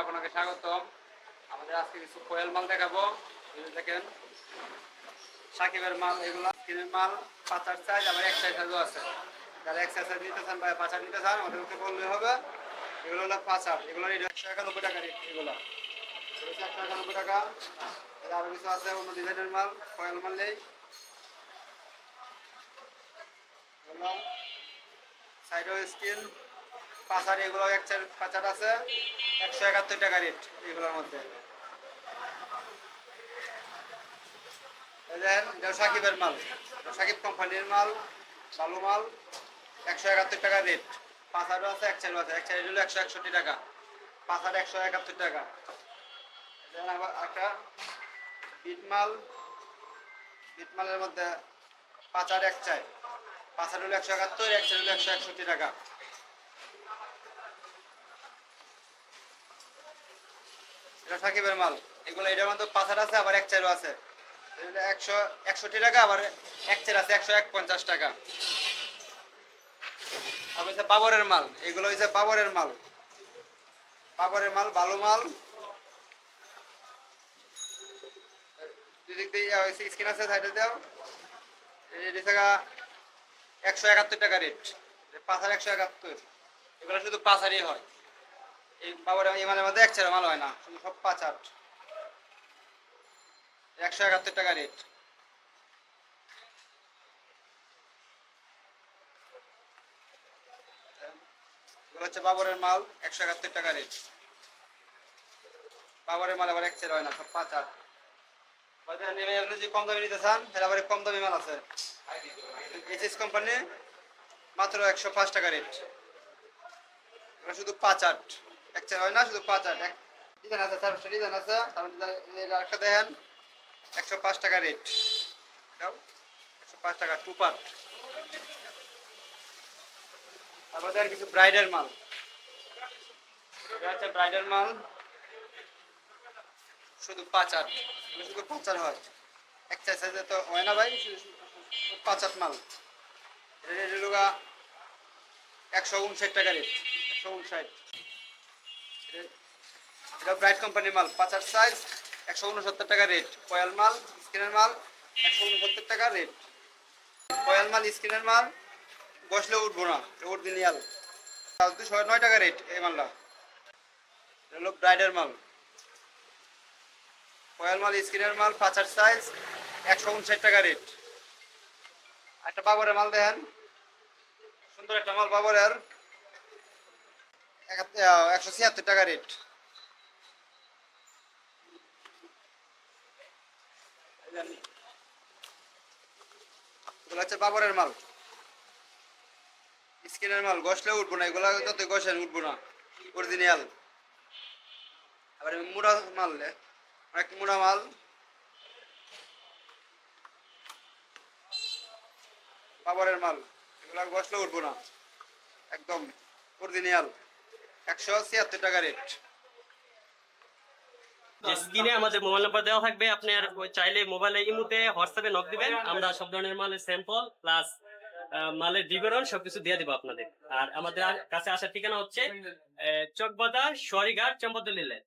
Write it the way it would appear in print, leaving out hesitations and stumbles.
আপনাকে স্বাগতম। আমাদের আজকে কিছু কোয়েল মাল দেখাবো। দেখেন সাকিবের মাল, এগুলো স্কিনের মাল, পাঁচার সাইজ, আবার এক সাইজও আছে। যারা এক সাইজ নিতে চান বা পাঁচার নিতে চান ওদেরকে বললে হবে। এগুলো হলো পাঁচার, এগুলো 191 টাকা রেট। এগুলো 191 টাকা। আরো কিছু আছে অন্য ডিজাইনের মাল, কোয়েল মাল নেই। সাইডও স্কিন পাঁচার, এগুলো এক চার পাঁচার আছে 171 টাকা রেট এগুলোর মধ্যে। এটা সাকিবের মাল, সাকিব কোম্পানির মাল, ভালো মাল, 171 টাকা রেট। পাঁচারও আছে এক চারও আছে, এক চার হলো 161 টাকা, পাঁচার 171 টাকা। আবার একটা বিট মাল, বিট মালের মধ্যে পাঁচার এক চার, পাঁচার হলো 171, এক চার হলো 161 টাকা। এটা সাকিবের মাল, এগুলো এটার মধ্যে পাঁচার আছে আবার এক চারও আছে। 161 টাকা, আবার এক চার আছে 151 টাকা। আবার বাবরের মাল, এগুলো হচ্ছে বাবরের মাল, বাবরের মাল ভালো মাল। দুদিক দিয়ে স্ক্রিন আছে, সাইডে দাও। এই টাকা 171 টাকা রেট, পাঁচার 171। এগুলো শুধু পাঁচারই হয়, এই বাবরের এই মালের মধ্যে এক চার মাল হয় না, শুধু সব পাঁচার। 171 টাকা রেট। এগুলো হচ্ছে বাবরের মাল, 171 টাকা রেট। বাবরের মাল আবার এক চার হয় না, সব পাঁচার। যদি কম দামে নিতে চান তাহলে আবার কম দামি মাল আছে। এইচএস কোম্পানি, মাত্র 105 টাকা রেট। এগুলো শুধু পাঁচার, এক চার হয় না, শুধু পাঁচার। এক ডিজাইন আছে, 4টা ডিজাইন আছে। আরেকটা দেখেন 105 টাকা রেট। 105 টাকা টু পার্ট। তারপর দেখেন কিছু ব্রাইডের মাল, এটা হচ্ছে ব্রাইডের মাল, শুধু পাঁচার। এগুলো শুধু পাঁচার হয়, এক চার সাইজে তো হয় না ভাই, পাঁচার মাল। এটা 159 টাকা রেট, 159। এটা ব্রাইট কোম্পানির মাল, পাঁচার সাইজ, 169 টাকা রেট। কয়েল মাল, স্কিনের মাল, 169 টাকা রেট। কয়েল মাল, স্কিনের মাল, বসলে উঠবো না, অরিজিনাল। 209 টাকা রেট এই মালটা। এটা হলো ব্রাইডের মাল, কয়েল মাল, স্কিনের মাল, পাঁচার সাইজ, 159 টাকা রেট। একটা বাবরের মাল দেখেন, সুন্দর একটা মাল বাবরের, 176 টাকা রেট। এগুলো হচ্ছে বাবরের মাল, স্কিনের মাল, ঘষলে উঠবো না, এগুলো যত ঘষেন উঠবো না, অরিজিনাল। আবার মুড়া মাল, অনেক মুড়া মাল, বাবরের মাল, এগুলো ঘষলে উঠবো না, একদম অরিজিনাল। 176 টাকা রেট। স্ক্রিনে আমাদের মোবাইল নাম্বার দেওয়া থাকবে, আপনি আর চাইলে মোবাইলে ইমুতে হোয়াটসঅ্যাপে নক দিবেন, আমরা সব ধরনের মালের স্যাম্পল প্লাস মালের বিবরণ সবকিছু দিয়ে দিব আপনাদের। আর আমাদের কাছে আসার ঠিকানা হচ্ছে চকবাজার, সোয়ারিঘাট, চম্পাদলিলে।